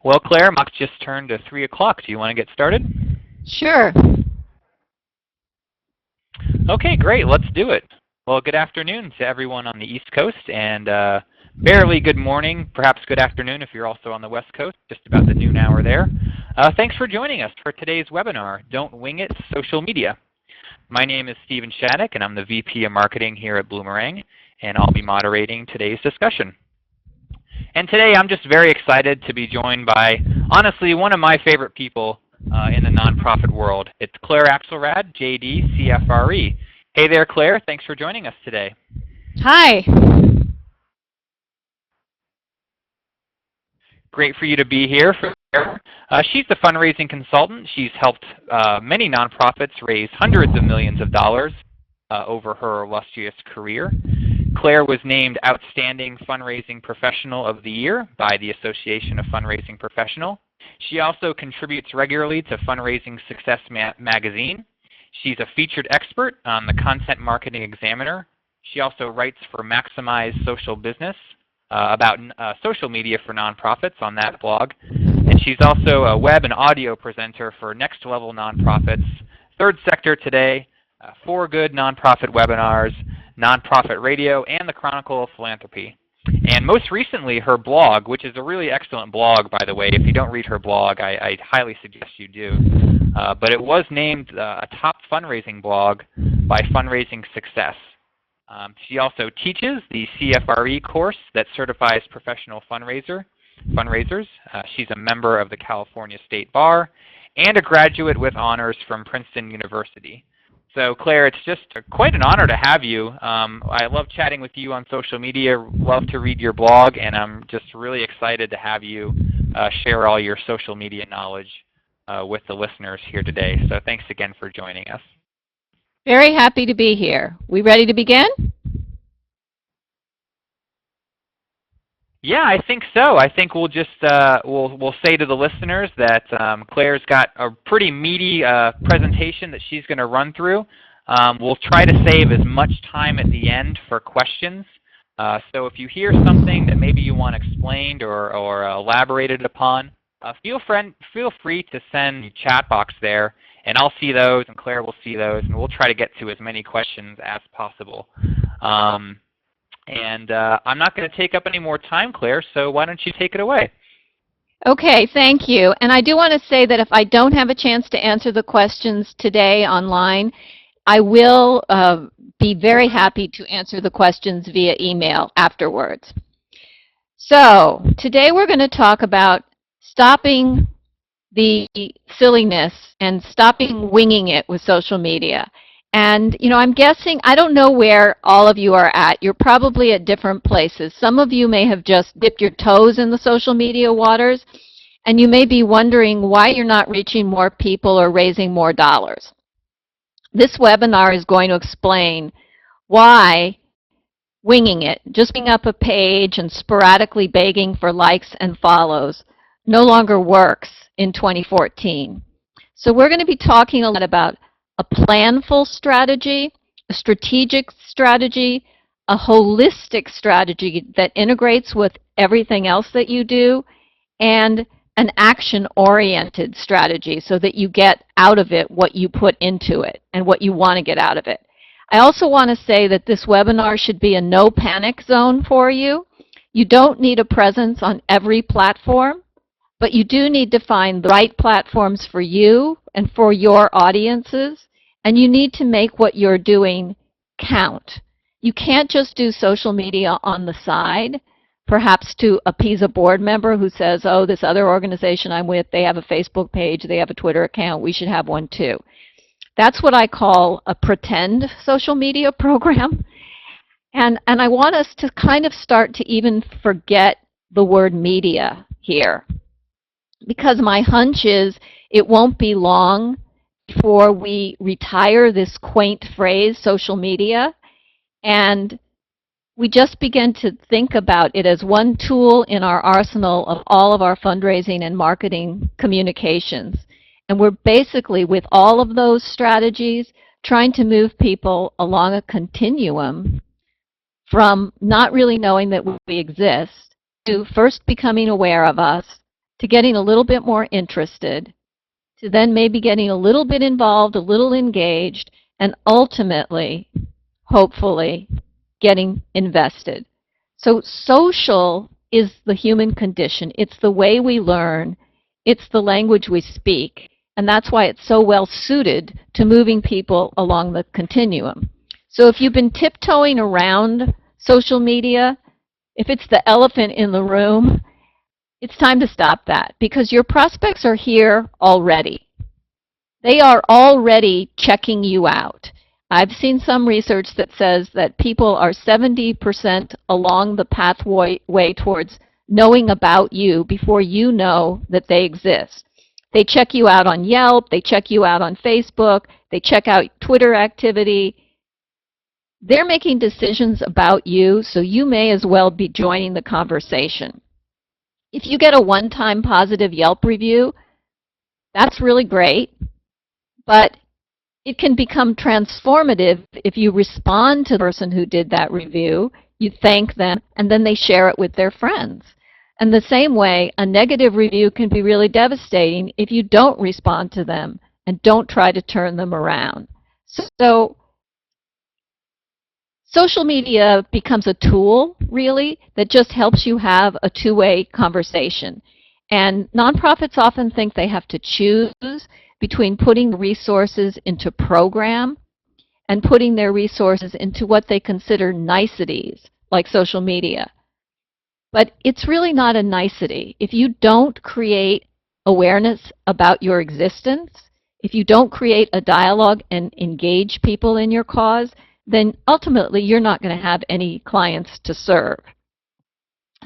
Well, Claire, Mock just turned to 3 o'clock. Do you want to get started? Sure. Okay, great. Let's do it. Well, good afternoon to everyone on the East Coast, and barely good morning, perhaps good afternoon if you're also on the West Coast, just about the noon hour there. Thanks for joining us for today's webinar, Don't Wing It, Social Media. My name is Stephen Shattuck, and I'm the VP of Marketing here at Bloomerang, and I'll be moderating today's discussion. And today I'm just very excited to be joined by, honestly, one of my favorite people in the nonprofit world. It's Claire Axelrad, JD, CFRE. Hey there, Claire. Thanks for joining us today. Hi. Great for you to be here. She's a fundraising consultant. She's helped many nonprofits raise hundreds of millions of dollars over her illustrious career. Claire was named Outstanding Fundraising Professional of the Year by the Association of Fundraising Professional. She also contributes regularly to Fundraising Success magazine. She's a featured expert on the Content Marketing Examiner. She also writes for Maximize Social Business about social media for nonprofits on that blog. And she's also a web and audio presenter for Next Level Nonprofits, Third Sector Today, For Good Nonprofit Webinars, Nonprofit Radio, and the Chronicle of Philanthropy. And most recently, her blog, which is a really excellent blog, by the way. If you don't read her blog, I highly suggest you do. But it was named a top fundraising blog by Fundraising Success. She also teaches the CFRE course that certifies professional fundraisers. She's a member of the California State Bar and a graduate with honors from Princeton University. So Claire, it's just quite an honor to have you. I love chatting with you on social media, love to read your blog, and I'm just really excited to have you share all your social media knowledge with the listeners here today. So thanks again for joining us. Very happy to be here. We ready to begin? Yeah, I think so. I think we'll just we'll say to the listeners that Claire's got a pretty meaty presentation that she's going to run through. We'll try to save as much time at the end for questions. So if you hear something that maybe you want explained or elaborated upon, feel free to send the chat box there, and I'll see those, and Claire will see those, and we'll try to get to as many questions as possible. And I'm not going to take up any more time, Claire, so why don't you take it away? Okay, thank you. And I do want to say that if I don't have a chance to answer the questions today online, I will be very happy to answer the questions via email afterwards. So today we're going to talk about stopping the silliness and stopping winging it with social media. And, you know, I'm guessing, I don't know where all of you are at. You're probably at different places. Some of you may have just dipped your toes in the social media waters, and you may be wondering why you're not reaching more people or raising more dollars. This webinar is going to explain why winging it, just picking up a page and sporadically begging for likes and follows, no longer works in 2014. So we're going to be talking a lot about a planful strategy, a strategic strategy, a holistic strategy that integrates with everything else that you do, and an action-oriented strategy so that you get out of it what you put into it and what you want to get out of it. I also want to say that this webinar should be a no panic zone for you. You don't need a presence on every platform, but you do need to find the right platforms for you and for your audiences, and you need to make what you're doing count. You can't just do social media on the side, perhaps to appease a board member who says, oh, this other organization I'm with, they have a Facebook page, they have a Twitter account, we should have one too. That's what I call a pretend social media program. And I want us to kind of start to even forget the word media here, because my hunch is it won't be long before we retire this quaint phrase, social media, and we just begin to think about it as one tool in our arsenal of all of our fundraising and marketing communications. And we're basically, with all of those strategies, trying to move people along a continuum from not really knowing that we exist to first becoming aware of us, to getting a little bit more interested, to then maybe getting a little bit involved, a little engaged, and ultimately, hopefully, getting invested. So social is the human condition. It's the way we learn. It's the language we speak. And that's why it's so well suited to moving people along the continuum. So if you've been tiptoeing around social media, if it's the elephant in the room, it's time to stop that, because your prospects are here already. They are already checking you out. I've seen some research that says that people are 70% along the pathway towards knowing about you before you know that they exist. They check you out on Yelp, they check you out on Facebook, they check out Twitter activity. They're making decisions about you, so you may as well be joining the conversation. If you get a one-time positive Yelp review, that's really great, but it can become transformative if you respond to the person who did that review, you thank them, and then they share it with their friends. And the same way, a negative review can be really devastating if you don't respond to them and don't try to turn them around. So social media becomes a tool, really, that just helps you have a two-way conversation. And nonprofits often think they have to choose between putting resources into program and putting their resources into what they consider niceties, like social media. But it's really not a nicety. If you don't create awareness about your existence, if you don't create a dialogue and engage people in your cause, then ultimately you're not going to have any clients to serve.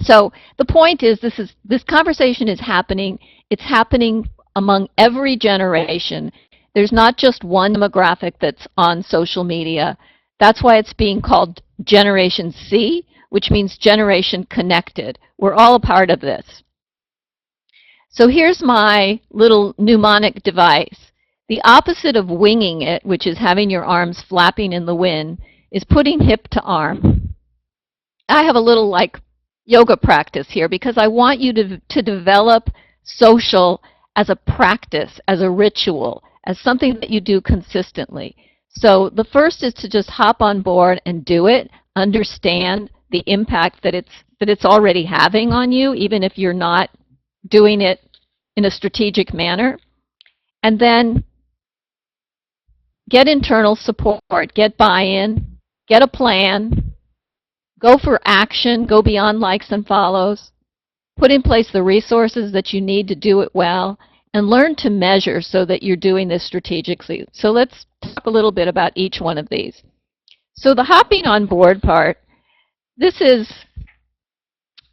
So the point is, this conversation is happening. It's happening among every generation. There's not just one demographic that's on social media. That's why it's being called Generation C, which means generation connected. We're all a part of this. So here's my little mnemonic device. The opposite of winging it, which is having your arms flapping in the wind, is putting hip to arm. I have a little like yoga practice here because I want you to develop social as a practice, as a ritual, as something that you do consistently. So the first is to just hop on board and do it, understand the impact that it's already having on you, even if you're not doing it in a strategic manner. And then get internal support, get buy-in, get a plan, go for action, go beyond likes and follows, put in place the resources that you need to do it well, and learn to measure so that you're doing this strategically. So let's talk a little bit about each one of these. So the hopping on board part, this is,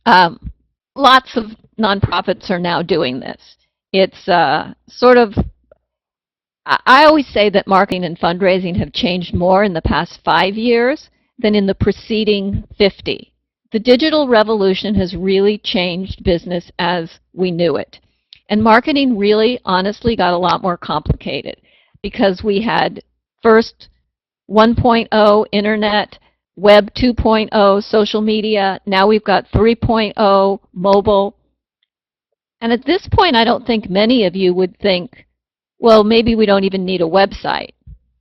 lots of nonprofits are now doing this. It's sort of, I always say that marketing and fundraising have changed more in the past 5 years than in the preceding 50. The digital revolution has really changed business as we knew it. And marketing really, honestly, got a lot more complicated because we had first 1.0 internet, web 2.0 social media, now we've got 3.0 mobile. And at this point, I don't think many of you would think, well, maybe we don't even need a website.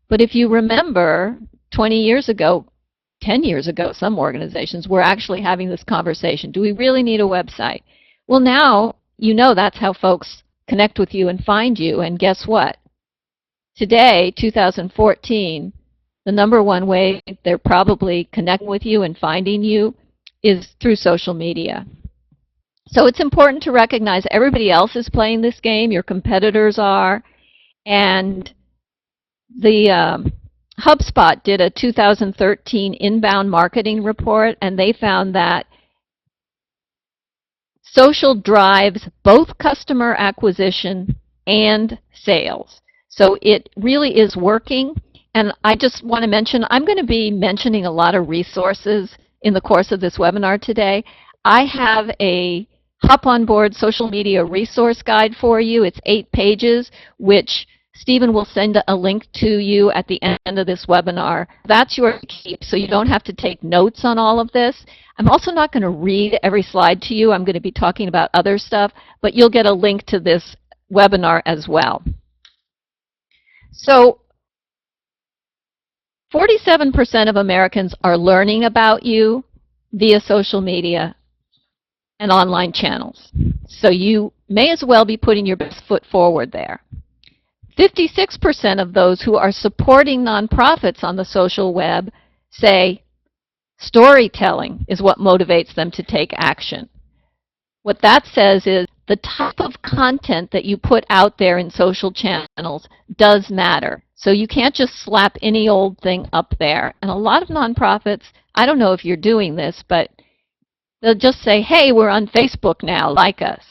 But if you remember, 20 years ago, 10 years ago, some organizations were actually having this conversation. Do we really need a website? Well, now you know that's how folks connect with you and find you. And guess what? Today, 2014, the number one way they're probably connecting with you and finding you is through social media. So it's important to recognize everybody else is playing this game. Your competitors are. And the HubSpot did a 2013 inbound marketing report, and they found that social drives both customer acquisition and sales. So it really is working. And I just want to mention, I'm going to be mentioning a lot of resources in the course of this webinar today. I have a Hop on Board social media resource guide for you. It's 8 pages, which Stephen will send a link to you at the end of this webinar. That's yours to keep, so you don't have to take notes on all of this. I'm also not going to read every slide to you. I'm going to be talking about other stuff, but you'll get a link to this webinar as well. So 47% of Americans are learning about you via social media and online channels. So you may as well be putting your best foot forward there. 56% of those who are supporting nonprofits on the social web say storytelling is what motivates them to take action. What that says is the type of content that you put out there in social channels does matter. So you can't just slap any old thing up there. And a lot of nonprofits, I don't know if you're doing this, but they'll just say, hey, we're on Facebook now, like us.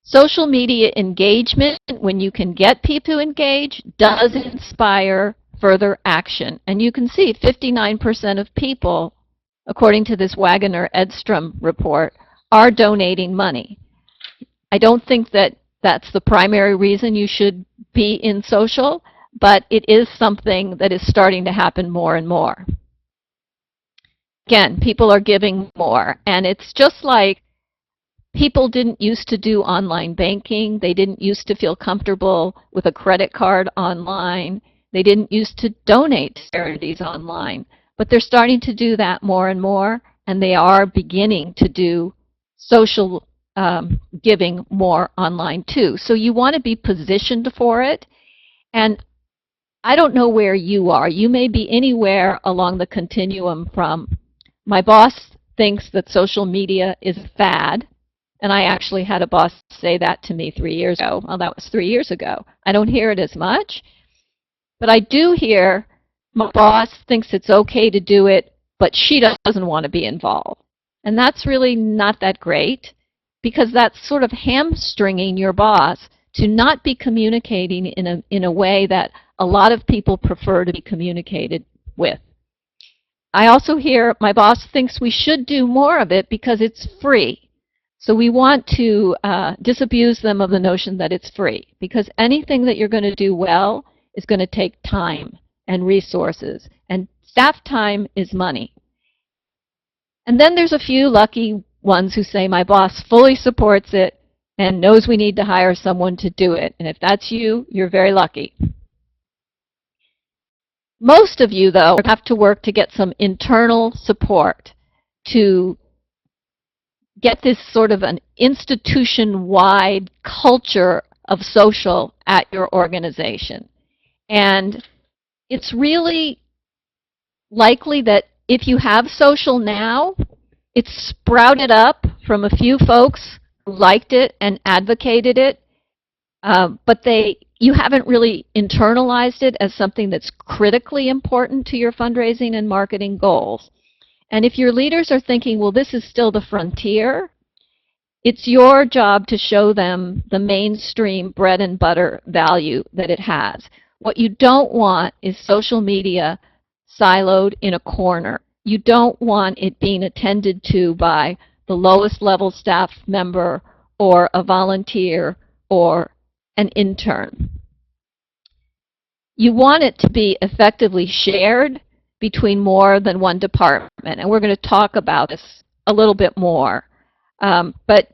Social media engagement, when you can get people to engage, does inspire further action. And you can see 59% of people, according to this Wagner-Edstrom report, are donating money. I don't think that that's the primary reason you should be in social, but it is something that is starting to happen more and more. Again, people are giving more, and it's just like people didn't used to do online banking. They didn't used to feel comfortable with a credit card online. They didn't used to donate to charities online. But they're starting to do that more and more, and they are beginning to do social giving more online too. So you want to be positioned for it. And I don't know where you are. You may be anywhere along the continuum from my boss thinks that social media is a fad. And I actually had a boss say that to me 3 years ago. Well, that was 3 years ago. I don't hear it as much. But I do hear my boss thinks it's okay to do it, but she doesn't want to be involved. And that's really not that great, because that's sort of hamstringing your boss to not be communicating in a way that a lot of people prefer to be communicated with. I also hear my boss thinks we should do more of it because it's free. So we want to disabuse them of the notion that it's free, because anything that you're going to do well is going to take time and resources, and staff time is money. And then there's a few lucky ones who say my boss fully supports it and knows we need to hire someone to do it. And if that's you, you're very lucky. Most of you, though, have to work to get some internal support to get this sort of an institution-wide culture of social at your organization. And it's really likely that if you have social now, it's sprouted up from a few folks who liked it and advocated it, but you haven't really internalized it as something that's critically important to your fundraising and marketing goals. And if your leaders are thinking, well, this is still the frontier, it's your job to show them the mainstream bread and butter value that it has. What you don't want is social media siloed in a corner. You don't want it being attended to by the lowest level staff member or a volunteer or an intern. You want it to be effectively shared between more than one department, and we're going to talk about this a little bit more. But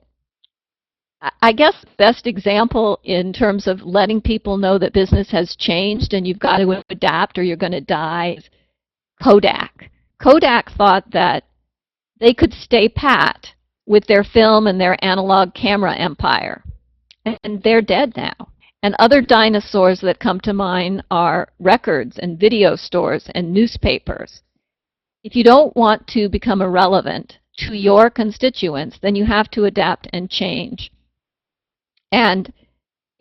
I guess the best example in terms of letting people know that business has changed and you've got to adapt or you're going to die is Kodak. Kodak thought that they could stay pat with their film and their analog camera empire, and they're dead now. And other dinosaurs that come to mind are records and video stores and newspapers. If you don't want to become irrelevant to your constituents, then you have to adapt and change. And,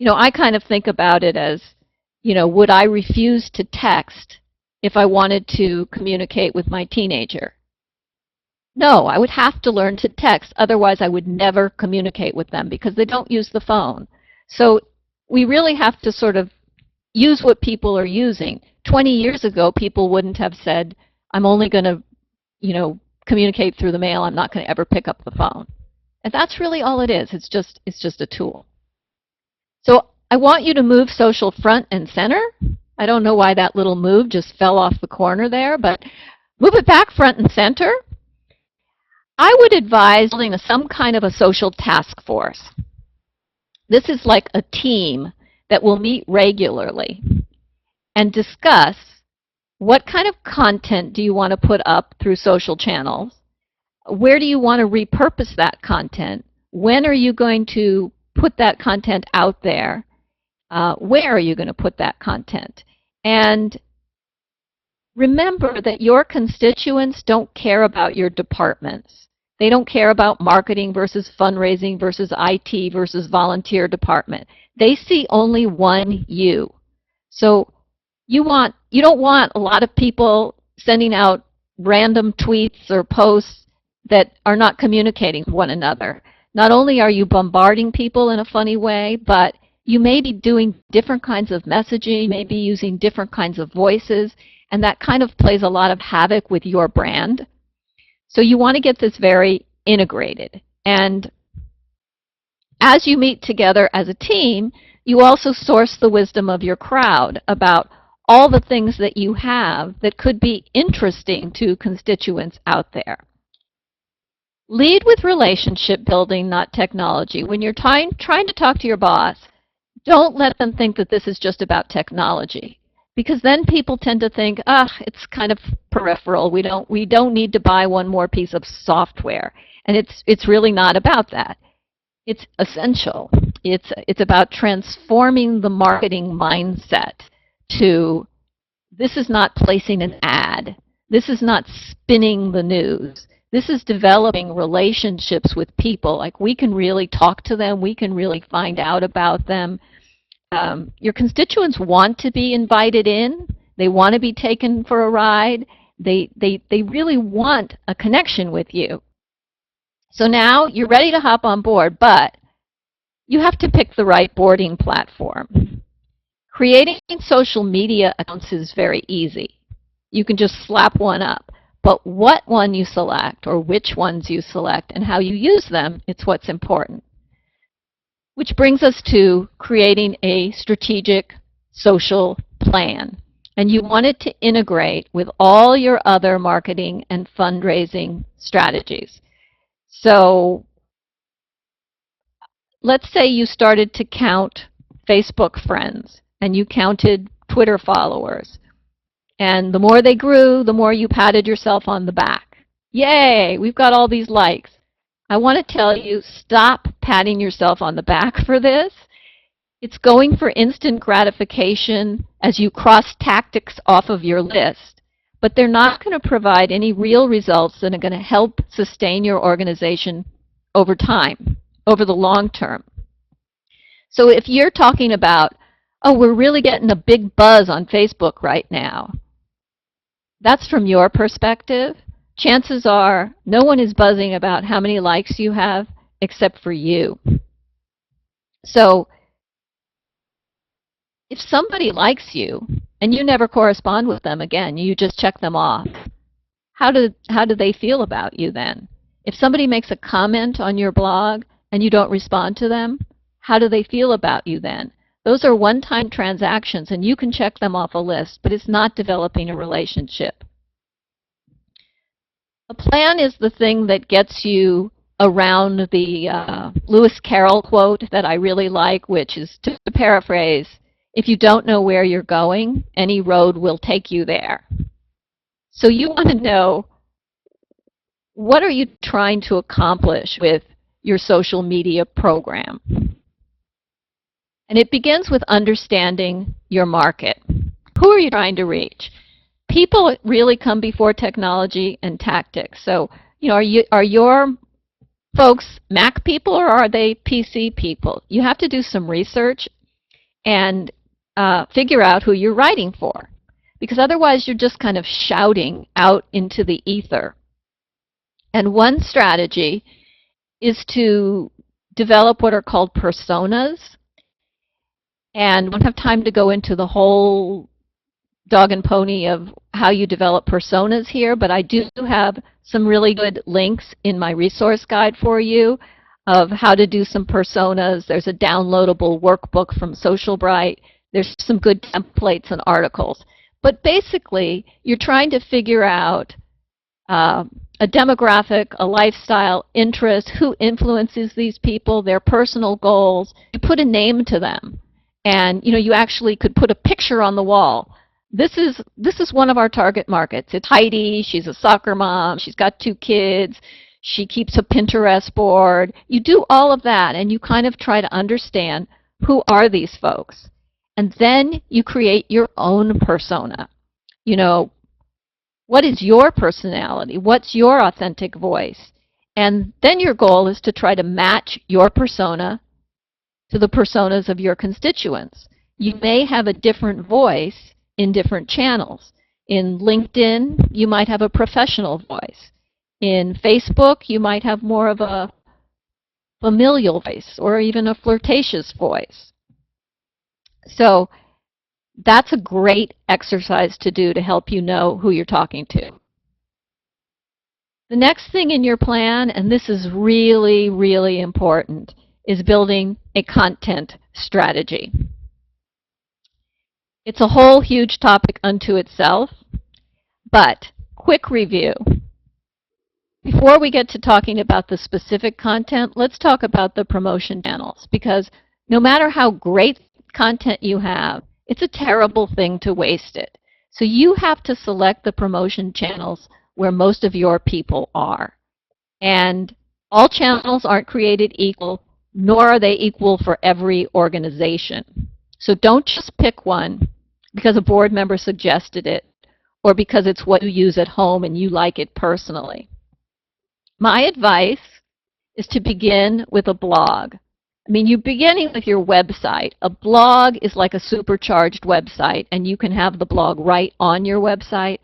I kind of think about it as, would I refuse to text if I wanted to communicate with my teenager? No, I would have to learn to text. Otherwise, I would never communicate with them because they don't use the phone. So we really have to sort of use what people are using. 20 years ago, people wouldn't have said, I'm only going to, communicate through the mail. I'm not going to ever pick up the phone. And that's really all it is. It's just a tool. So I want you to move social front and center. I don't know why that little move just fell off the corner there, but move it back front and center. I would advise building some kind of a social task force. This is like a team that will meet regularly and discuss what kind of content do you want to put up through social channels? Where do you want to repurpose that content? When are you going to put that content out there? Where are you going to put that content? And remember that your constituents don't care about your departments. They don't care about marketing versus fundraising versus IT versus volunteer department. They see only one you. So you don't want a lot of people sending out random tweets or posts that are not communicating with one another. Not only are you bombarding people in a funny way, but you may be doing different kinds of messaging, maybe using different kinds of voices, and that kind of plays a lot of havoc with your brand. So you want to get this very integrated. And as you meet together as a team, you also source the wisdom of your crowd about all the things that you have that could be interesting to constituents out there. Lead with relationship building, not technology. When you're trying to talk to your boss, don't let them think that this is just about technology, because then people tend to think, it's kind of peripheral. We don't need to buy one more piece of software. And it's really not about that. It's essential. It's about transforming the marketing mindset to, this is not placing an ad. This is not spinning the news. This is developing relationships with people. Like, we can really talk to them. We can really find out about them. Your constituents want to be invited in. They want to be taken for a ride. They really want a connection with you. So now you're ready to hop on board, but you have to pick the right boarding platform. Creating social media accounts is very easy. You can just slap one up. But what one you select, or which ones you select, and how you use them, it's what's important. Which brings us to creating a strategic social plan. And you want it to integrate with all your other marketing and fundraising strategies. So let's say you started to count Facebook friends and you counted Twitter followers. And the more they grew, the more you patted yourself on the back. Yay, we've got all these likes. I want to tell you, stop patting yourself on the back for this. It's going for instant gratification as you cross tactics off of your list, but they're not going to provide any real results that are going to help sustain your organization over time, over the long term. So if you're talking about, we're really getting a big buzz on Facebook right now, that's from your perspective. Chances are no one is buzzing about how many likes you have except for you. So if somebody likes you and you never correspond with them again, you just check them off, how do they feel about you then? If somebody makes a comment on your blog and you don't respond to them, how do they feel about you then? Those are one-time transactions, and you can check them off a list, but it's not developing a relationship. A plan is the thing that gets you around the Lewis Carroll quote that I really like, which is, to paraphrase, if you don't know where you're going, any road will take you there. So you want to know, what are you trying to accomplish with your social media program? And it begins with understanding your market. Who are you trying to reach? People really come before technology and tactics. So, are your folks Mac people or are they PC people? You have to do some research and figure out who you're writing for, because otherwise you're just kind of shouting out into the ether. And one strategy is to develop what are called personas. And we don't have time to go into the whole dog and pony of how you develop personas here, but I do have some really good links in my resource guide for you. of how to do some personas. There's a downloadable workbook from SocialBrite. There's some good templates and articles. But basically, you're trying to figure out a demographic, a lifestyle, interest, who influences these people, their personal goals. You put a name to them. And you actually could put a picture on the wall. This is one of our target markets. It's Heidi. She's a soccer mom. She's got 2 kids. She keeps a Pinterest board. You do all of that, and you kind of try to understand who are these folks. And then you create your own persona. What is your personality? What's your authentic voice? And then your goal is to try to match your persona to the personas of your constituents. You may have a different voice in different channels. In LinkedIn, you might have a professional voice. In Facebook, you might have more of a familial voice or even a flirtatious voice. So that's a great exercise to do to help you know who you're talking to. The next thing in your plan, and this is really, really important, is building a content strategy. It's a whole huge topic unto itself, but quick review. Before we get to talking about the specific content, let's talk about the promotion channels, because no matter how great content you have, it's a terrible thing to waste it. So you have to select the promotion channels where most of your people are. And all channels aren't created equal, nor are they equal for every organization. So don't just pick one because a board member suggested it or because it's what you use at home and you like it personally. My advice is to begin with a blog. You're beginning with your website. A blog is like a supercharged website, and you can have the blog right on your website.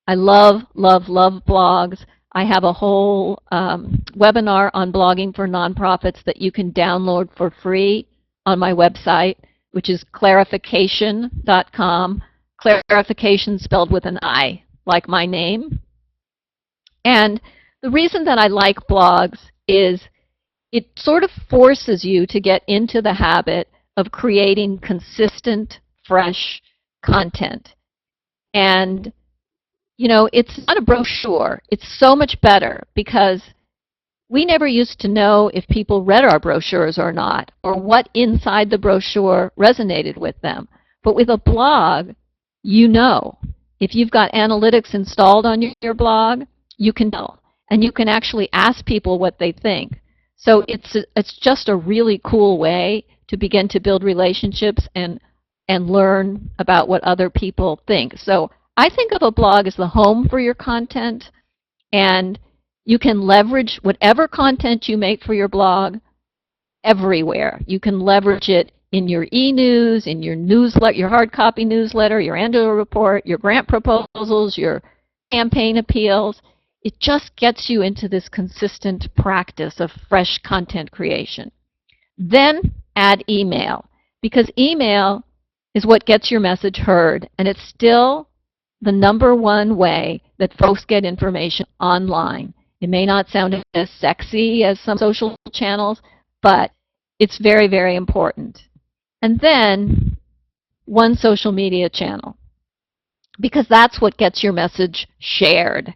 I love, love, love blogs. I have a whole webinar on blogging for nonprofits that you can download for free on my website, which is clarification.com. Clarification spelled with an I, like my name. And the reason that I like blogs is it sort of forces you to get into the habit of creating consistent, fresh content. And it's not a brochure. It's so much better because we never used to know if people read our brochures or not, or what inside the brochure resonated with them. But with a blog, you know. If you've got analytics installed on your blog, you can tell. And you can actually ask people what they think. So it's just a really cool way to begin to build relationships and learn about what other people think. So I think of a blog as the home for your content, and you can leverage whatever content you make for your blog everywhere. You can leverage it in your e-news, in your newsletter, your hard copy newsletter, your annual report, your grant proposals, your campaign appeals. It just gets you into this consistent practice of fresh content creation. Then add email, because email is what gets your message heard, and it's still the #1 way that folks get information online. It may not sound as sexy as some social channels, but it's very, very important. And then one social media channel, because that's what gets your message shared.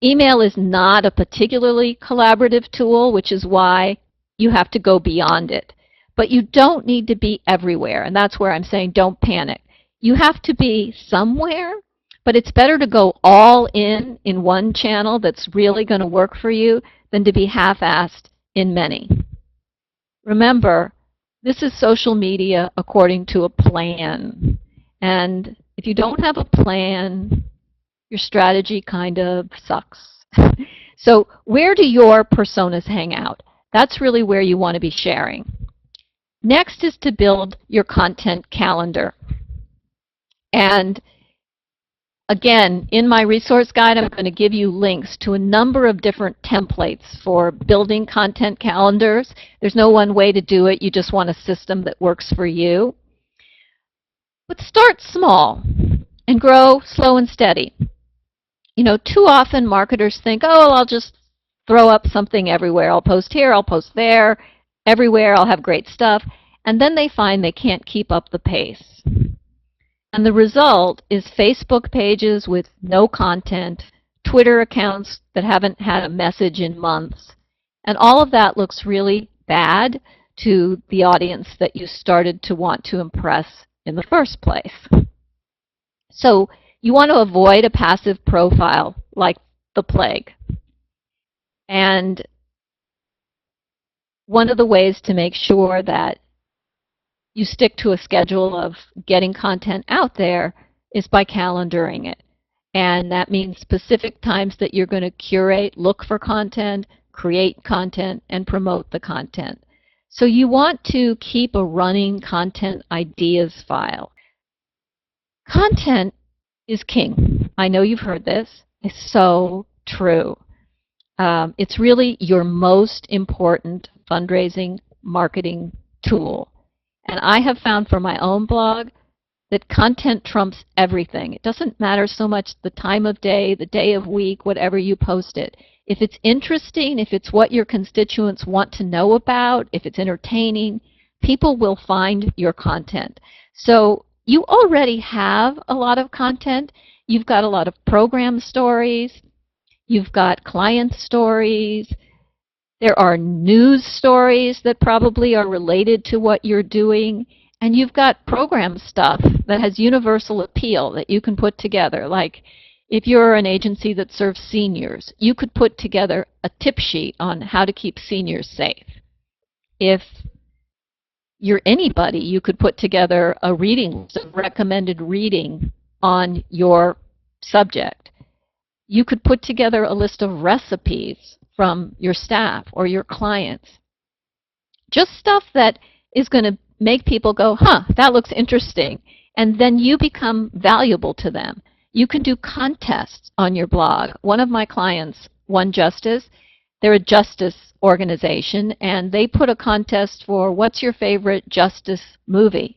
Email is not a particularly collaborative tool, which is why you have to go beyond it. But you don't need to be everywhere, and that's where I'm saying don't panic. You have to be somewhere, but it's better to go all in one channel that's really going to work for you than to be half-assed in many. Remember, this is social media according to a plan. And if you don't have a plan, your strategy kind of sucks. So where do your personas hang out? That's really where you want to be sharing. Next is to build your content calendar. And again, in my resource guide, I'm going to give you links to a number of different templates for building content calendars. There's no one way to do it. You just want a system that works for you. But start small and grow slow and steady. Too often marketers think, oh, I'll just throw up something everywhere. I'll post here, I'll post there, everywhere, I'll have great stuff. And then they find they can't keep up the pace. And the result is Facebook pages with no content, Twitter accounts that haven't had a message in months. And all of that looks really bad to the audience that you started to want to impress in the first place. So you want to avoid a passive profile like the plague. And one of the ways to make sure that you stick to a schedule of getting content out there is by calendaring it. And that means specific times that you're going to curate, look for content, create content, and promote the content. So you want to keep a running content ideas file. Content is king. I know you've heard this. It's so true. It's really your most important fundraising marketing tool. And I have found for my own blog that content trumps everything. It doesn't matter so much the time of day, the day of week, whatever you post it. If it's interesting, if it's what your constituents want to know about, if it's entertaining, people will find your content. So you already have a lot of content. You've got a lot of program stories. You've got client stories. There are news stories that probably are related to what you're doing. And you've got program stuff that has universal appeal that you can put together. Like if you're an agency that serves seniors, you could put together a tip sheet on how to keep seniors safe. If you're anybody, you could put together a reading list of recommended reading on your subject. You could put together a list of recipes from your staff or your clients. Just stuff that is going to make people go, huh, that looks interesting. And then you become valuable to them. You can do contests on your blog. One of my clients won Justice. They're a justice organization, and they put a contest for what's your favorite justice movie?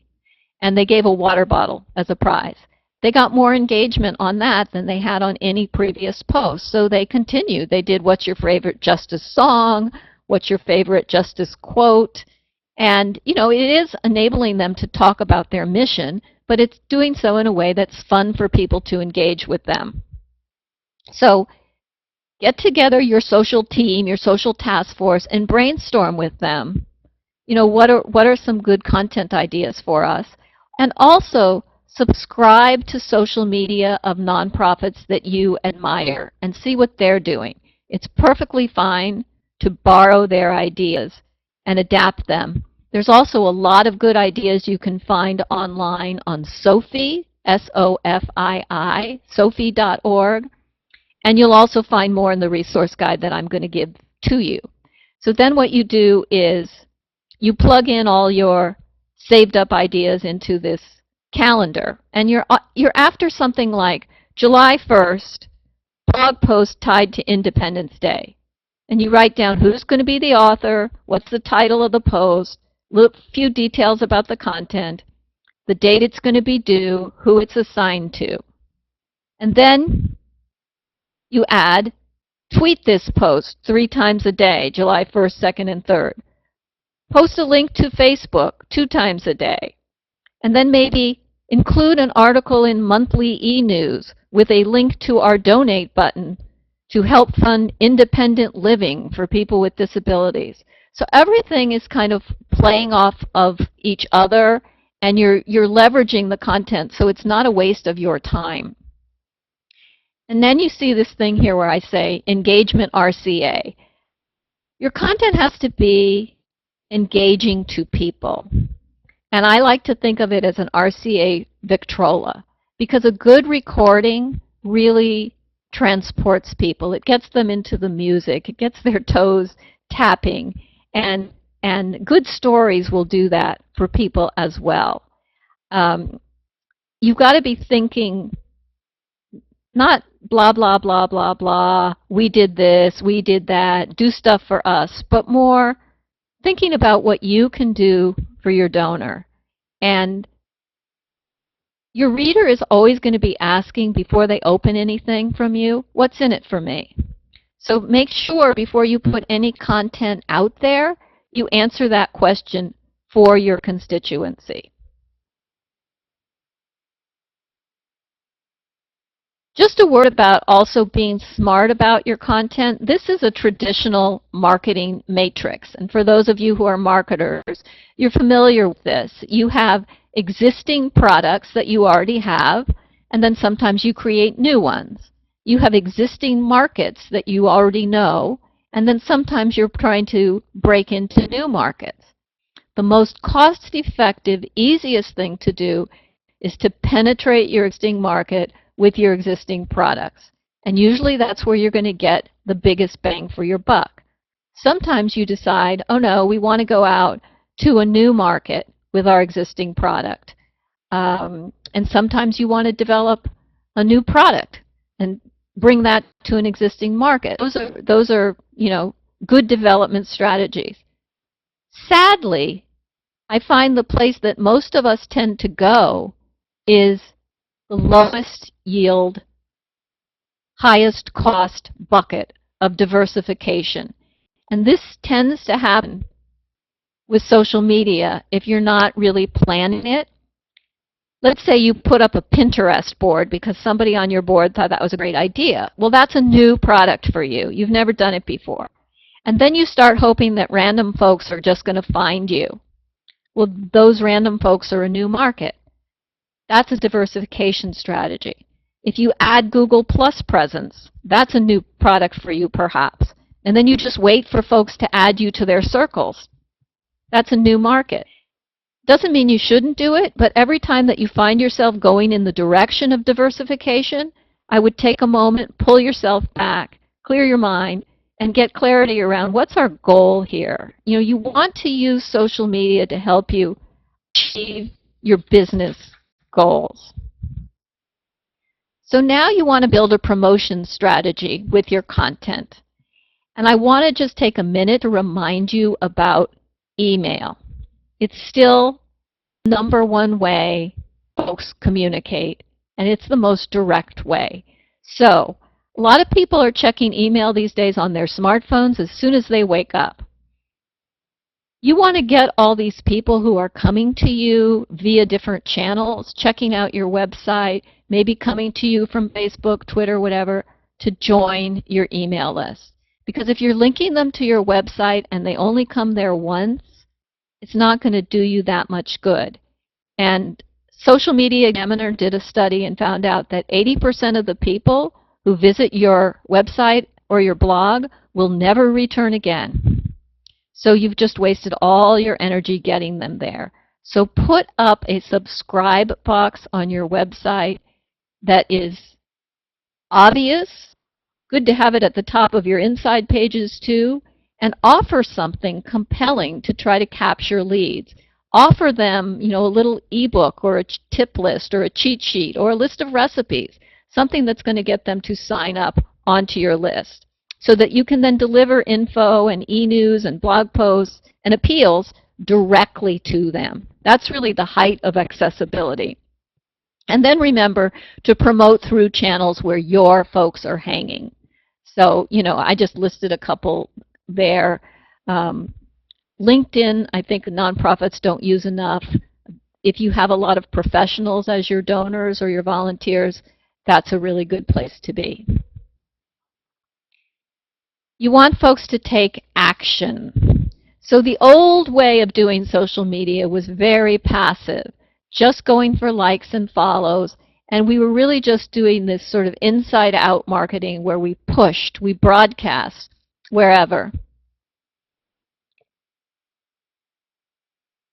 And they gave a water bottle as a prize. They got more engagement on that than they had on any previous post. So they continued. They did what's your favorite justice song? What's your favorite justice quote? And, you know, it is enabling them to talk about their mission, but it's doing so in a way that's fun for people to engage with them. So get together your social team, your social task force, and brainstorm with them. You know, what are some good content ideas for us? And also subscribe to social media of nonprofits that you admire and see what they're doing. It's perfectly fine to borrow their ideas and adapt them. There's also a lot of good ideas you can find online on Sofii, S-O-F-I-I, Sofii.org. And you'll also find more in the resource guide that I'm going to give to you. So then what you do is you plug in all your saved up ideas into this calendar. And you're after something like July 1st, blog post tied to Independence Day. And you write down who's going to be the author, what's the title of the post, a few details about the content, the date it's going to be due, who it's assigned to. And then you add, tweet this post 3 times a day, July 1st, 2nd, and 3rd. Post a link to Facebook 2 times a day. And then maybe include an article in monthly e-news with a link to our donate button to help fund independent living for people with disabilities. So everything is kind of playing off of each other, and you're leveraging the content, so it's not a waste of your time. And then you see this thing here where I say engagement RCA. Your content has to be engaging to people. And I like to think of it as an RCA Victrola, because a good recording really transports people. It gets them into the music. It gets their toes tapping. And good stories will do that for people as well. You've got to be thinking not blah, blah, blah, blah, blah, we did this, we did that, do stuff for us, but more thinking about what you can do for your donor. And your reader is always going to be asking before they open anything from you, what's in it for me? So make sure before you put any content out there, you answer that question for your constituency. Just a word about also being smart about your content. This is a traditional marketing matrix. And for those of you who are marketers, you're familiar with this. You have existing products that you already have, and then sometimes you create new ones. You have existing markets that you already know, and then sometimes you're trying to break into new markets. The most cost-effective, easiest thing to do is to penetrate your existing market with your existing products. And usually that's where you're going to get the biggest bang for your buck. Sometimes you decide, oh no, we want to go out to a new market with our existing product. And sometimes you want to develop a new product and bring that to an existing market. Those are good development strategies. Sadly, I find the place that most of us tend to go is the lowest yield, highest cost bucket of diversification. And this tends to happen with social media if you're not really planning it. Let's say you put up a Pinterest board because somebody on your board thought that was a great idea. Well, that's a new product for you. You've never done it before. And then you start hoping that random folks are just going to find you. Well, those random folks are a new market. That's a diversification strategy. If you add Google Plus presence, that's a new product for you perhaps. And then you just wait for folks to add you to their circles. That's a new market. Doesn't mean you shouldn't do it, but every time that you find yourself going in the direction of diversification, I would take a moment, pull yourself back, clear your mind, and get clarity around what's our goal here. You want to use social media to help you achieve your business goals. So now you want to build a promotion strategy with your content. And I want to just take a minute to remind you about email. It's still the #1 way folks communicate, and it's the most direct way. So a lot of people are checking email these days on their smartphones as soon as they wake up. You want to get all these people who are coming to you via different channels, checking out your website, maybe coming to you from Facebook, Twitter, whatever, to join your email list. Because if you're linking them to your website and they only come there once, it's not going to do you that much good. And Social Media Examiner did a study and found out that 80% of the people who visit your website or your blog will never return again. So you've just wasted all your energy getting them there. So put up a subscribe box on your website that is obvious. Good to have it at the top of your inside pages too. And offer something compelling to try to capture leads. Offer them, a little ebook or a tip list or a cheat sheet or a list of recipes. Something that's going to get them to sign up onto your list, so that you can then deliver info and e-news and blog posts and appeals directly to them. That's really the height of accessibility. And then remember to promote through channels where your folks are hanging. So, I just listed a couple there. LinkedIn, I think nonprofits don't use enough. If you have a lot of professionals as your donors or your volunteers, that's a really good place to be. You want folks to take action. So the old way of doing social media was very passive, just going for likes and follows, and we were really just doing this sort of inside-out marketing where we pushed, we broadcast wherever.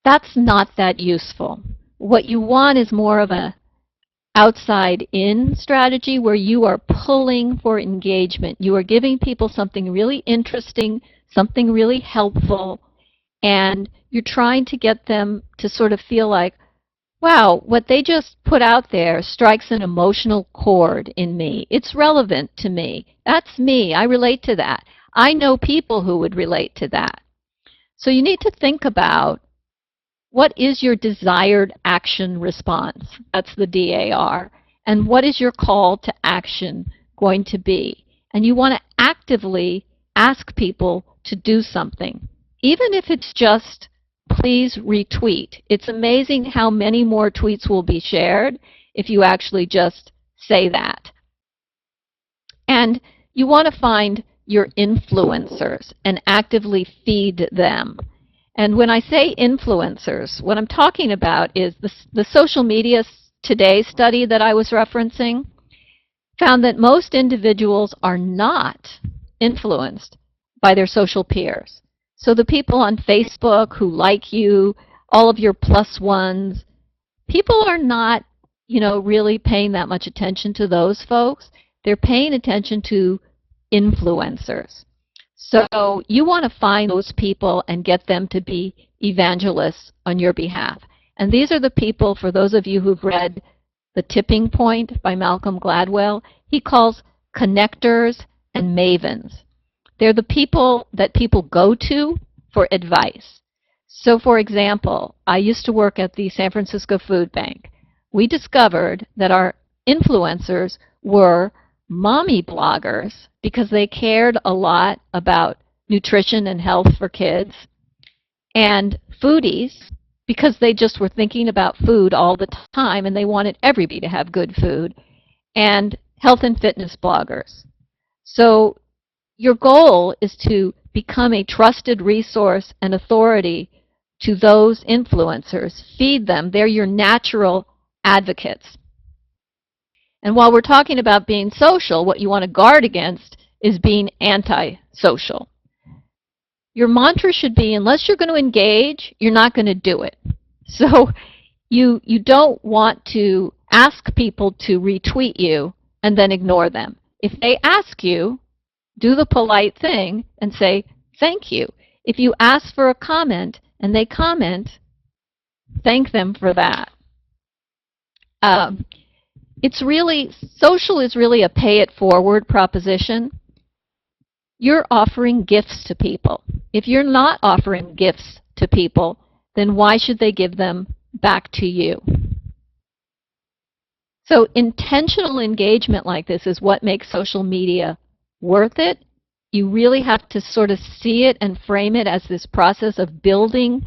That's not that useful. What you want is more of a outside-in strategy where you are pulling for engagement. You are giving people something really interesting, something really helpful, and you're trying to get them to sort of feel like, wow, what they just put out there strikes an emotional chord in me. It's relevant to me. That's me. I relate to that. I know people who would relate to that. So you need to think about, what is your desired action response? That's the DAR. And what is your call to action going to be? and you want to actively ask people to do something. Even if it's just, please retweet. It's amazing how many more tweets will be shared if you actually just say that. And you want to find your influencers and actively feed them. And when I say influencers, what I'm talking about is the Social Media Today study that I was referencing found that most individuals are not influenced by their social peers. So the people on Facebook who like you, all of your plus ones, people are not, really paying that much attention to those folks. They're paying attention to influencers. So you want to find those people and get them to be evangelists on your behalf. And these are the people, for those of you who've read The Tipping Point by Malcolm Gladwell, he calls connectors and mavens. They're the people that people go to for advice. So for example, I used to work at the San Francisco Food Bank. We discovered that our influencers were mommy bloggers because they cared a lot about nutrition and health for kids, and foodies because they just were thinking about food all the time and they wanted everybody to have good food, and health and fitness bloggers. So your goal is to become a trusted resource and authority to those influencers. Feed them. They're your natural advocates. And while we're talking about being social, what you want to guard against is being anti-social. Your mantra should be, unless you're going to engage, you're not going to do it. So you don't want to ask people to retweet you and then ignore them. If they ask you, do the polite thing and say, thank you. If you ask for a comment and they comment, thank them for that. Social is really a pay-it-forward proposition. You're offering gifts to people. If you're not offering gifts to people, then why should they give them back to you? So intentional engagement like this is what makes social media worth it. You really have to sort of see it and frame it as this process of building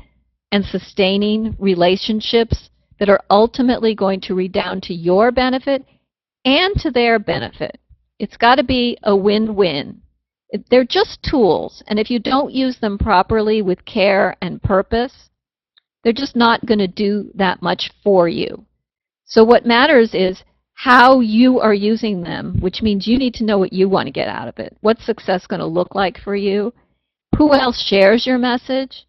and sustaining relationships that are ultimately going to redound to your benefit and to their benefit. It's got to be a win-win. They're just tools, and if you don't use them properly with care and purpose, they're just not going to do that much for you. So what matters is how you are using them, which means you need to know what you want to get out of it. What's success going to look like for you? Who else shares your message?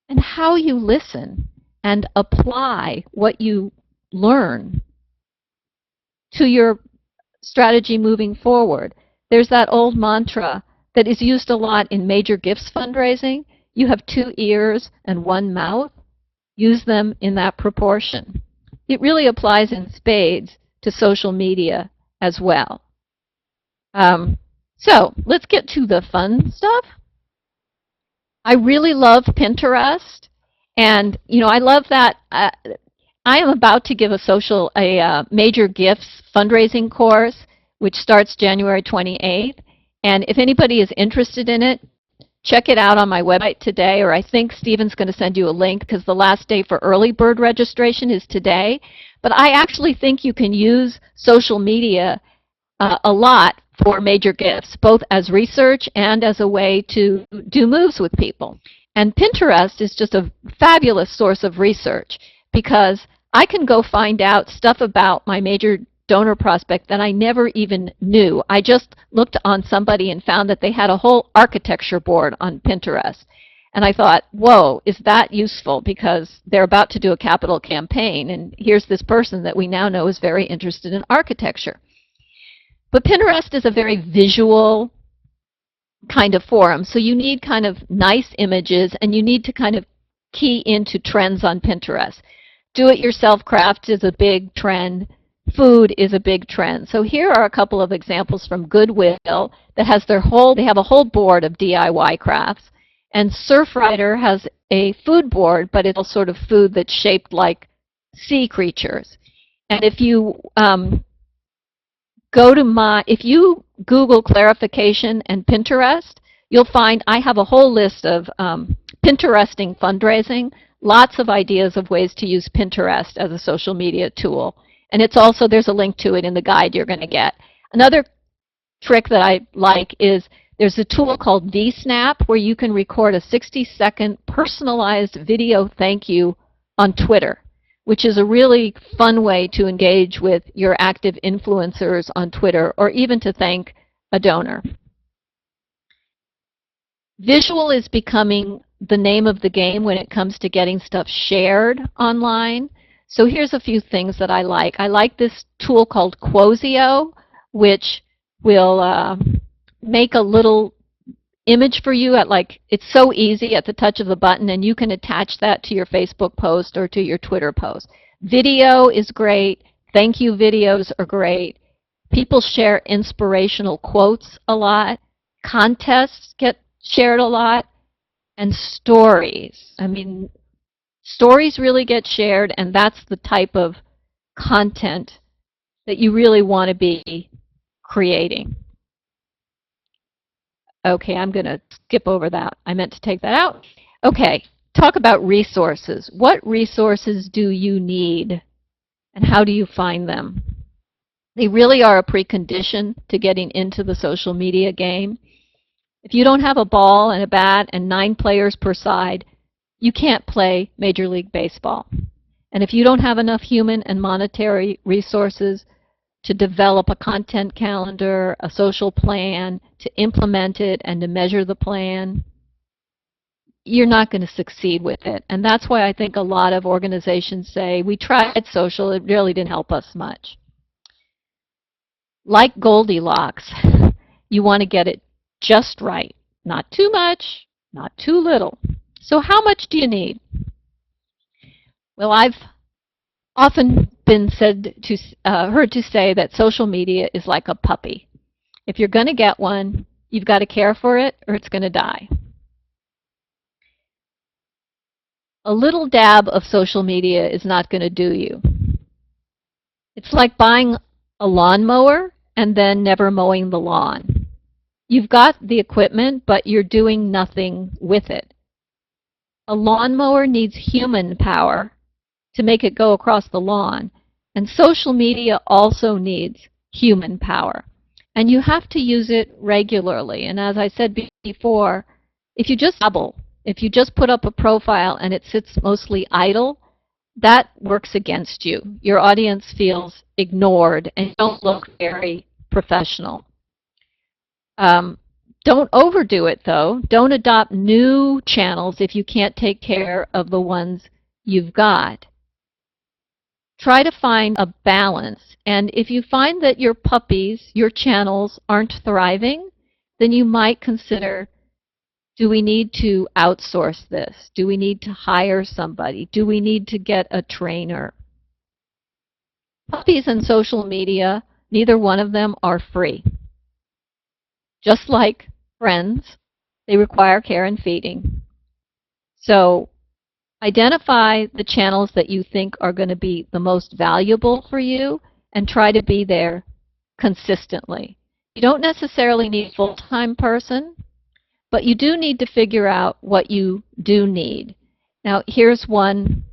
And how you listen and apply what you learn to your strategy moving forward. There's that old mantra that is used a lot in major gifts fundraising. You have 2 ears and 1 mouth. Use them in that proportion. It really applies in spades to social media as well. So let's get to the fun stuff. I really love Pinterest, and I love that. I am about to give a major gifts fundraising course, which starts January 28th. And if anybody is interested in it, check it out on my website today, or I think Stephen's going to send you a link because the last day for early bird registration is today. But I actually think you can use social media a lot for major gifts, both as research and as a way to do moves with people. And Pinterest is just a fabulous source of research because I can go find out stuff about my major donor prospect that I never even knew. I just looked on somebody and found that they had a whole architecture board on Pinterest. And I thought, whoa, is that useful? Because they're about to do a capital campaign, and here's this person that we now know is very interested in architecture. But Pinterest is a very visual kind of forum, so you need kind of nice images, and you need to kind of key into trends on Pinterest. Do-it-yourself craft is a big trend. Food is a big trend. So here are a couple of examples from Goodwill that has they have a whole board of DIY crafts. And Surfrider has a food board, but it's all sort of food that's shaped like sea creatures. And if you if you Google clarification and Pinterest, you'll find I have a whole list of Pinteresting fundraising, lots of ideas of ways to use Pinterest as a social media tool. And it's also, there's a link to it in the guide you're going to get. Another trick that I like is there's a tool called vSnap where you can record a 60-second personalized video thank you on Twitter, which is a really fun way to engage with your active influencers on Twitter or even to thank a donor. Visual is becoming the name of the game when it comes to getting stuff shared online. So here's a few things that I like. I like this tool called Quozio, which will make a little image for you it's so easy at the touch of the button, and you can attach that to your Facebook post or to your Twitter post. Video is great. Thank you videos are great. People share inspirational quotes a lot. Contests get shared a lot. And stories. I mean, stories really get shared, and that's the type of content that you really want to be creating. Okay, I'm going to skip over that. I meant to take that out. Okay, talk about resources. What resources do you need, and how do you find them? They really are a precondition to getting into the social media game. If you don't have a ball and a bat and 9 players per side, you can't play Major League Baseball. And if you don't have enough human and monetary resources to develop a content calendar, a social plan, to implement it, and to measure the plan, you're not going to succeed with it. And that's why I think a lot of organizations say, we tried social, it really didn't help us much. Like Goldilocks, you want to get it just right. Not too much, not too little. So how much do you need? Well, I've often been heard to say that social media is like a puppy. If you're going to get one, you've got to care for it or it's going to die. A little dab of social media is not going to do you. It's like buying a lawnmower and then never mowing the lawn. You've got the equipment, but you're doing nothing with it. A lawnmower needs human power to make it go across the lawn, and social media also needs human power. And you have to use it regularly. And as I said before, if you just dabble, if you just put up a profile and it sits mostly idle, that works against you. Your audience feels ignored and you don't look very professional. Don't overdo it, though. Don't adopt new channels if you can't take care of the ones you've got. Try to find a balance. And if you find that your puppies, your channels, aren't thriving, then you might consider, do we need to outsource this? Do we need to hire somebody? Do we need to get a trainer? Puppies and social media, neither one of them are free. Just like friends, they require care and feeding. So identify the channels that you think are going to be the most valuable for you and try to be there consistently. You don't necessarily need a full-time person, but you do need to figure out what you do need. Now, here's one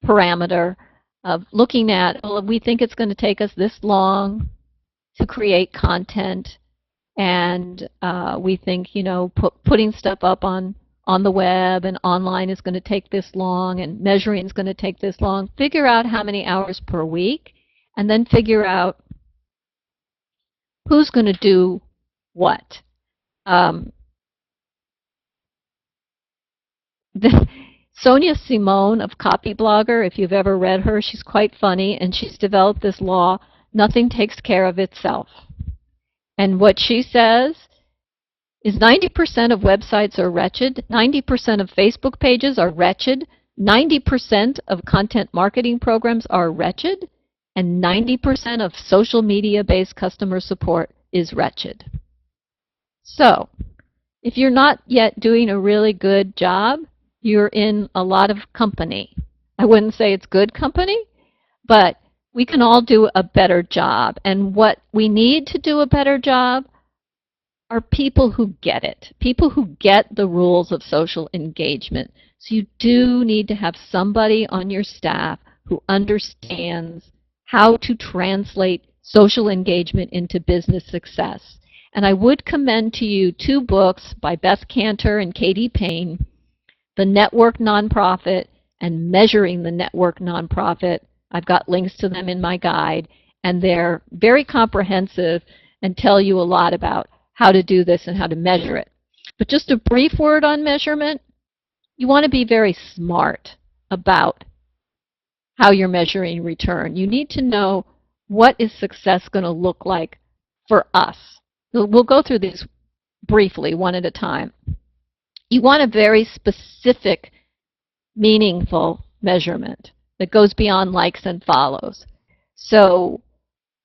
parameter of looking at, well, we think it's going to take us this long to create content, and we think, putting stuff up on the web and online is going to take this long, and measuring is going to take this long. Figure out how many hours per week, and then figure out who's going to do what. Sonia Simone of Copy Blogger, if you've ever read her, she's quite funny, and she's developed this law, nothing takes care of itself. And what she says is 90% of websites are wretched, 90% of Facebook pages are wretched, 90% of content marketing programs are wretched, and 90% of social media-based customer support is wretched. So, if you're not yet doing a really good job, you're in a lot of company. I wouldn't say it's good company, but We can all do a better job. And what we need to do a better job are people who get it, people who get the rules of social engagement. So you do need to have somebody on your staff who understands how to translate social engagement into business success. And I would commend to you 2 books by Beth Cantor and Katie Payne, The Network Nonprofit and Measuring the Network Nonprofit. I've got links to them in my guide, and they're very comprehensive and tell you a lot about how to do this and how to measure it. But just a brief word on measurement. You want to be very smart about how you're measuring return. You need to know, what is success going to look like for us? We'll go through these briefly, one at a time. You want a very specific, meaningful measurement that goes beyond likes and follows. So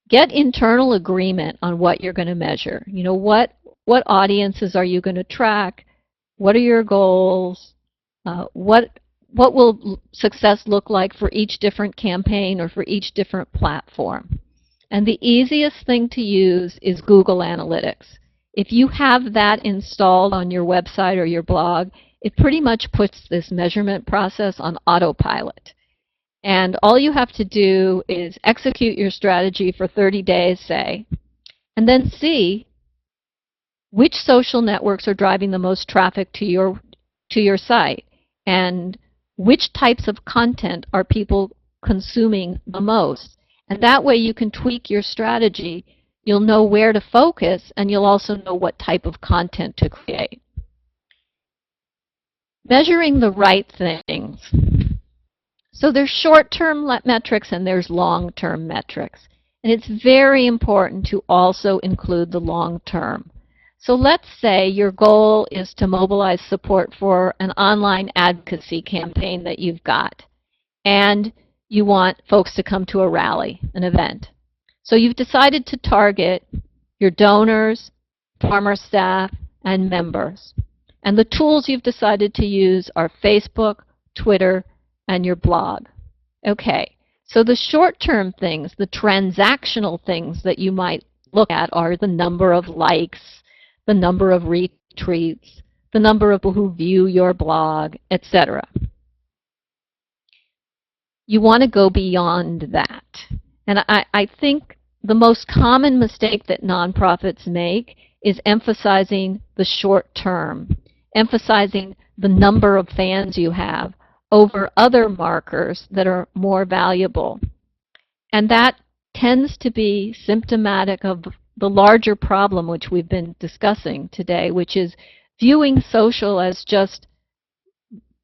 get internal agreement on what you're going to measure. You know, what audiences are you going to track? What are your goals? What will success look like for each different campaign or for each different platform? And the easiest thing to use is Google Analytics. If you have that installed on your website or your blog, it pretty much puts this measurement process on autopilot. And all you have to do is execute your strategy for 30 days, say, and then see which social networks are driving the most traffic to your site, and which types of content are people consuming the most. And that way you can tweak your strategy. You'll know where to focus, and you'll also know what type of content to create. Measuring the right things. So there's short-term metrics and there's long-term metrics. And it's very important to also include the long-term. So let's say your goal is to mobilize support for an online advocacy campaign that you've got, and you want folks to come to a rally, an event. So you've decided to target your donors, farmer staff, and members. And the tools you've decided to use are Facebook, Twitter, and your blog. Okay, so the short-term things, the transactional things that you might look at are the number of likes, the number of retweets, the number of people who view your blog, etc. You want to go beyond that. And I think the most common mistake that nonprofits make is emphasizing the short term, emphasizing the number of fans you have over other markers that are more valuable. And that tends to be symptomatic of the larger problem which we've been discussing today, which is viewing social as just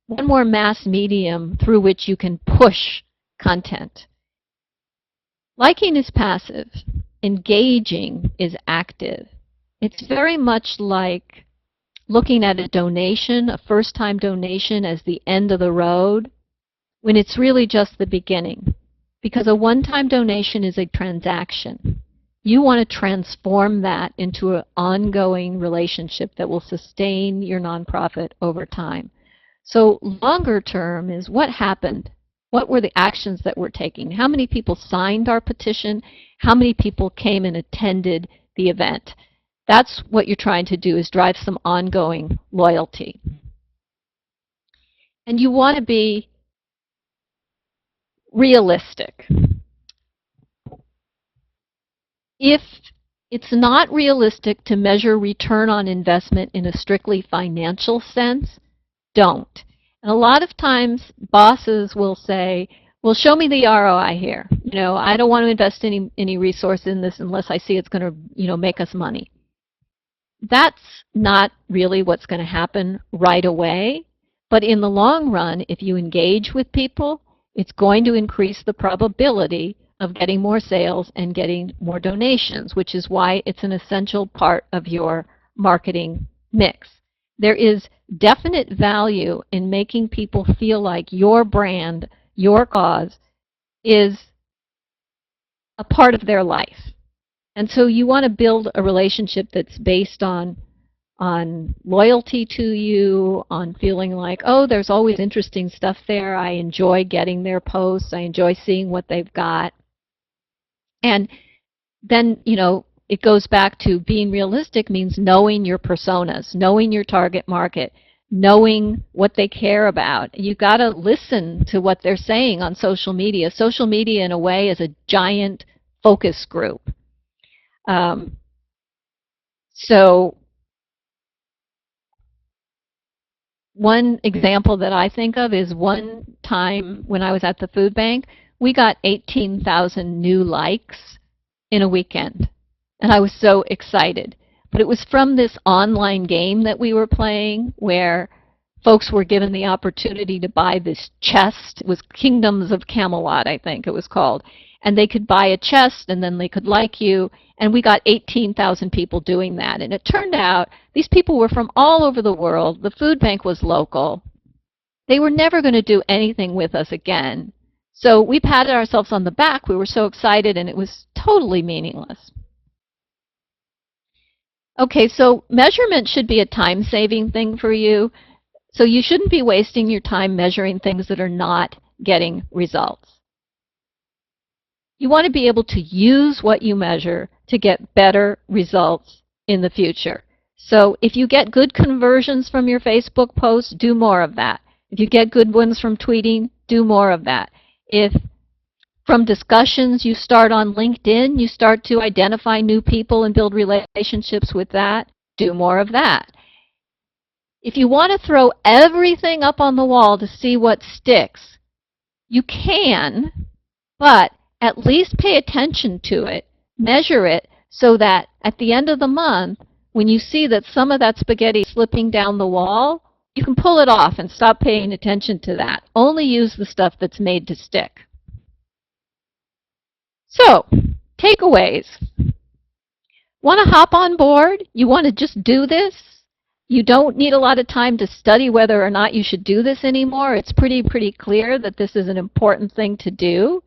one more mass medium through which you can push content. Liking is passive. Engaging is active. It's very much like looking at a donation, a first-time donation, as the end of the road, when it's really just the beginning. Because a one-time donation is a transaction. You want to transform that into an ongoing relationship that will sustain your nonprofit over time. So longer term is what happened. What were the actions that we're taking? How many people signed our petition? How many people came and attended the event? That's what you're trying to do, is drive some ongoing loyalty. And you want to be realistic. If it's not realistic to measure return on investment in a strictly financial sense, don't. And a lot of times bosses will say, well, show me the ROI here. You know, I don't want to invest any resource in this unless I see it's going to, you know, make us money. That's not really what's going to happen right away. But in the long run, if you engage with people, it's going to increase the probability of getting more sales and getting more donations, which is why it's an essential part of your marketing mix. There is definite value in making people feel like your brand, your cause, is a part of their life. And so you want to build a relationship that's based on loyalty to you, on feeling like, oh, there's always interesting stuff there. I enjoy getting their posts. I enjoy seeing what they've got. And then, it goes back to being realistic means knowing your personas, knowing your target market, knowing what they care about. You've got to listen to what they're saying on social media. Social media, in a way, is a giant focus group. So one example that I think of is one time when I was at the food bank, we got 18,000 new likes in a weekend. And I was so excited. But it was from this online game that we were playing where folks were given the opportunity to buy this chest. It was Kingdoms of Camelot, I think it was called. And they could buy a chest and then they could like you. And we got 18,000 people doing that. And it turned out these people were from all over the world. The food bank was local. They were never going to do anything with us again. So we patted ourselves on the back. We were so excited, and it was totally meaningless. Okay, so measurement should be a time-saving thing for you. So you shouldn't be wasting your time measuring things that are not getting results. You want to be able to use what you measure to get better results in the future. So if you get good conversions from your Facebook posts, do more of that. If you get good ones from tweeting, do more of that. If from discussions you start on LinkedIn, you start to identify new people and build relationships with that, do more of that. If you want to throw everything up on the wall to see what sticks, you can, but at least pay attention to it, measure it, so that at the end of the month, when you see that some of that spaghetti is slipping down the wall, you can pull it off and stop paying attention to that. Only use the stuff that's made to stick. So, takeaways. Want to hop on board? You want to just do this? You don't need a lot of time to study whether or not you should do this anymore. It's pretty clear that this is an important thing to do.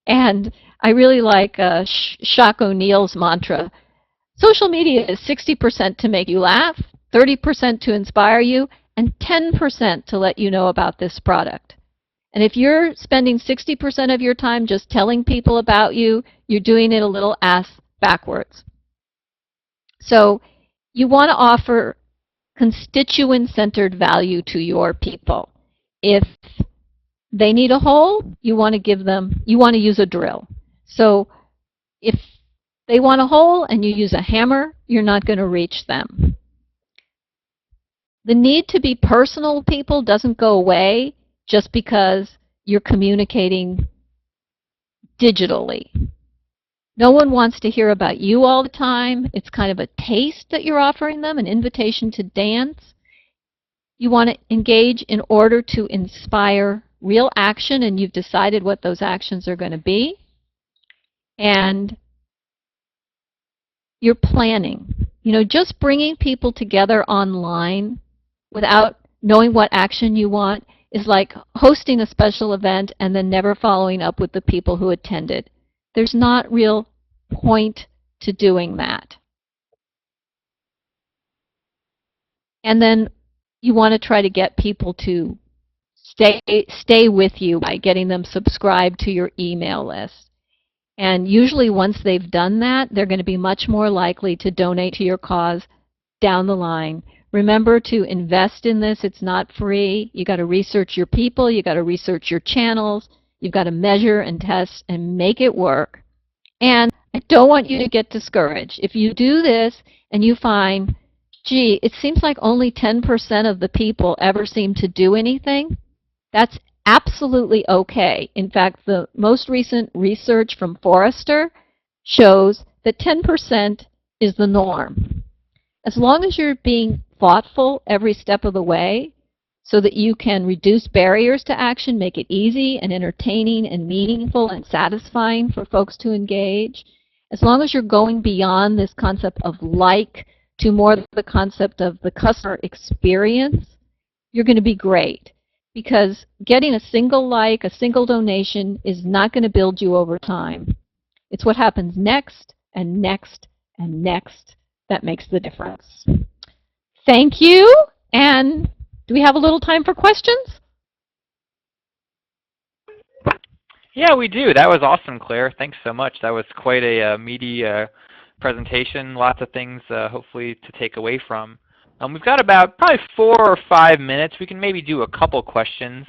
And I really like Shock O'Neill's mantra. Social media is 60% to make you laugh, 30% to inspire you, and 10% to let you know about this product. And if you're spending 60% of your time just telling people about you, you're doing it a little ass backwards. So you want to offer constituent-centered value to your people. If they need a hole, you want to use a drill. So if they want a hole and you use a hammer, you're not going to reach them. The need to be personal with people doesn't go away just because you're communicating digitally. No one wants to hear about you all the time. It's kind of a taste that you're offering them, an invitation to dance. You want to engage in order to inspire real action, and you've decided what those actions are going to be. And you're planning. Just bringing people together online without knowing what action you want is like hosting a special event and then never following up with the people who attended. There's not real point to doing that. And then you want to try to get people to stay with you by getting them subscribed to your email list. And usually once they've done that, they're going to be much more likely to donate to your cause down the line. Remember to invest in this. It's not free. You've got to research your people. You've got to research your channels. You've got to measure and test and make it work. And I don't want you to get discouraged. If you do this and you find, gee, it seems like only 10% of the people ever seem to do anything, that's absolutely okay. In fact, the most recent research from Forrester shows that 10% is the norm. As long as you're being thoughtful every step of the way so that you can reduce barriers to action, make it easy and entertaining and meaningful and satisfying for folks to engage, as long as you're going beyond this concept of like to more the concept of the customer experience, you're going to be great. Because getting a single like, a single donation is not going to build you over time. It's what happens next and next and next that makes the difference. Thank you. And do we have a little time for questions? Yeah, we do. That was awesome, Claire. Thanks so much. That was quite a meaty presentation. Lots of things, hopefully, to take away from. We've got about probably 4 or 5 minutes. We can maybe do a couple questions.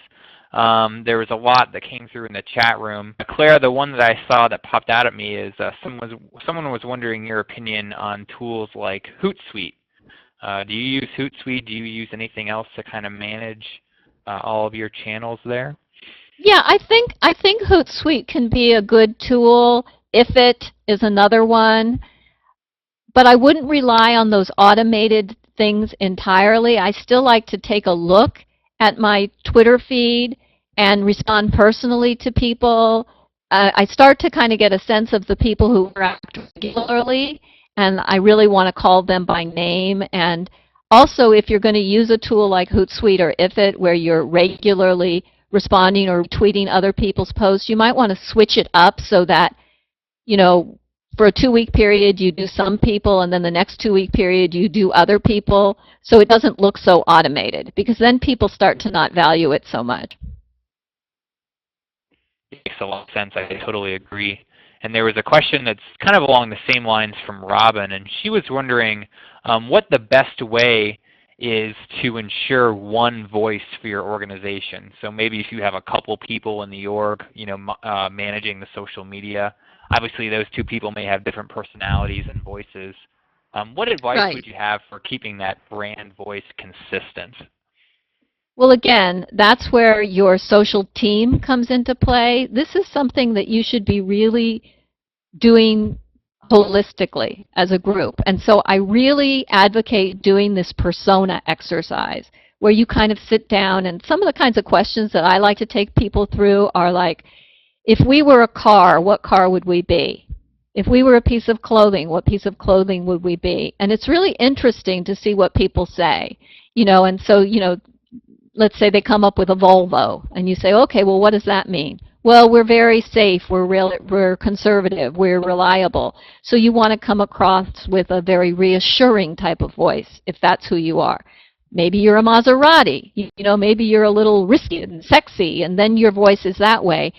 There was a lot that came through in the chat room. Claire, the one that I saw that popped out at me is someone was wondering your opinion on tools like Hootsuite. Do you use Hootsuite? Do you use anything else to kind of manage all of your channels there? Yeah, I think Hootsuite can be a good tool. If it is another one, but I wouldn't rely on those automated things entirely. I still like to take a look at my Twitter feed and respond personally to people. I start to kind of get a sense of the people who interact regularly, and I really want to call them by name. And also, if you're going to use a tool like Hootsuite or Ifit, where you're regularly responding or tweeting other people's posts, you might want to switch it up so that, you know, for a 2-week period you do some people, and then the next 2-week period you do other people, so it doesn't look so automated, because then people start to not value it so much. It makes a lot of sense. I totally agree. And there was a question that's kind of along the same lines from Robin, and she was wondering what the best way is to ensure one voice for your organization. So maybe if you have a couple people in the org, managing the social media, obviously those two people may have different personalities and voices. What advice would you have for keeping that brand voice consistent? Well, again, that's where your social team comes into play. This is something that you should be really doing holistically as a group. And so I really advocate doing this persona exercise where you kind of sit down, and some of the kinds of questions that I like to take people through are like, if we were a car, what car would we be? If we were a piece of clothing, what piece of clothing would we be? And it's really interesting to see what people say. And so, let's say they come up with a Volvo, and you say, okay, well, what does that mean? Well, we're very safe, we're conservative, we're reliable. So you want to come across with a very reassuring type of voice, if that's who you are. Maybe you're a Maserati, maybe you're a little risky and sexy, and then your voice is that way.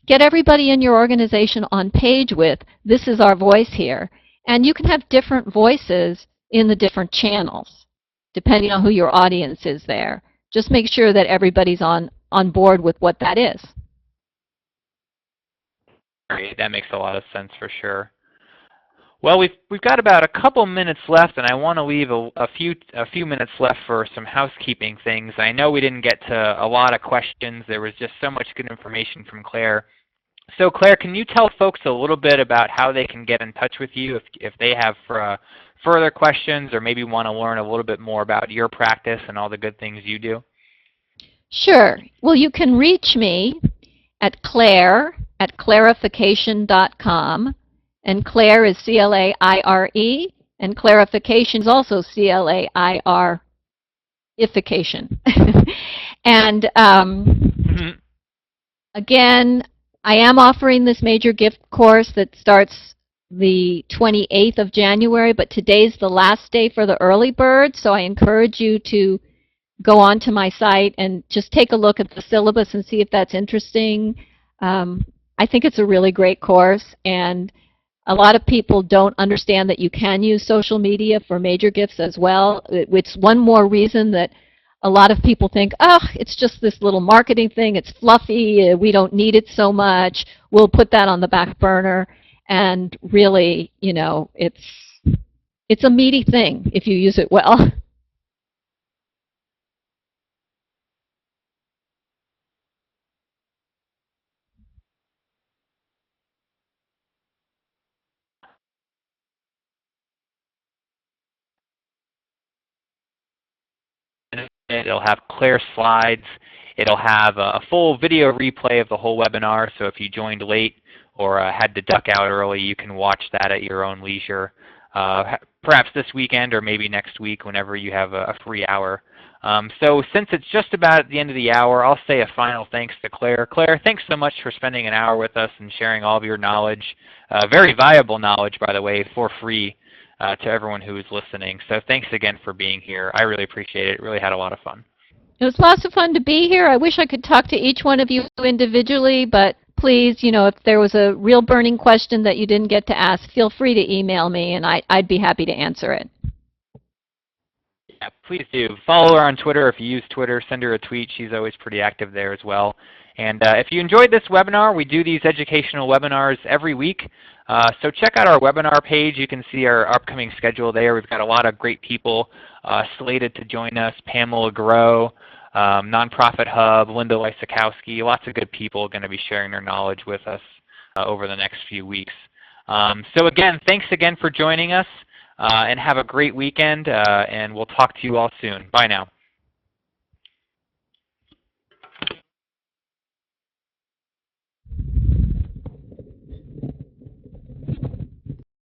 Get everybody in your organization on page with, this is our voice here. And you can have different voices in the different channels, depending on who your audience is there. Just make sure that everybody's on board with what that is. Great, that makes a lot of sense for sure. Well, we've got about a couple minutes left, and I want to leave a few minutes left for some housekeeping things. I know we didn't get to a lot of questions. There was just so much good information from Claire. So Claire, can you tell folks a little bit about how they can get in touch with you if they have further questions, or maybe want to learn a little bit more about your practice and all the good things you do? Sure. Well, you can reach me at clarification.com, and Claire is C-L-A-I-R-E, and clarification is also C-L-A-I-R-ification. And again, I am offering this major gift course that starts the 28th of January, but today's the last day for the early bird, so I encourage you to go on to my site and just take a look at the syllabus and see if that's interesting. I think it's a really great course, and a lot of people don't understand that you can use social media for major gifts as well. It's one more reason that a lot of people think, oh, it's just this little marketing thing, it's fluffy, we don't need it so much, we'll put that on the back burner. And really, it's a meaty thing if you use it well. It'll have Claire slides. It'll have a full video replay of the whole webinar, so if you joined late or had to duck out early, you can watch that at your own leisure, perhaps this weekend or maybe next week whenever you have a free hour. So since it's just about at the end of the hour, I'll say a final thanks to Claire. Claire, thanks so much for spending an hour with us and sharing all of your knowledge, very valuable knowledge, by the way, for free to everyone who is listening. So thanks again for being here. I really appreciate it. Really had a lot of fun. It was lots of fun to be here. I wish I could talk to each one of you individually, but please, if there was a real burning question that you didn't get to ask, feel free to email me, and I'd be happy to answer it. Yeah, please do. Follow her on Twitter if you use Twitter. Send her a tweet. She's always pretty active there as well. And if you enjoyed this webinar, we do these educational webinars every week. So check out our webinar page. You can see our upcoming schedule there. We've got a lot of great people slated to join us. Pamela Grow, Nonprofit Hub, Linda Lysakowski, lots of good people going to be sharing their knowledge with us over the next few weeks. So again, thanks again for joining us, and have a great weekend, and we'll talk to you all soon. Bye now.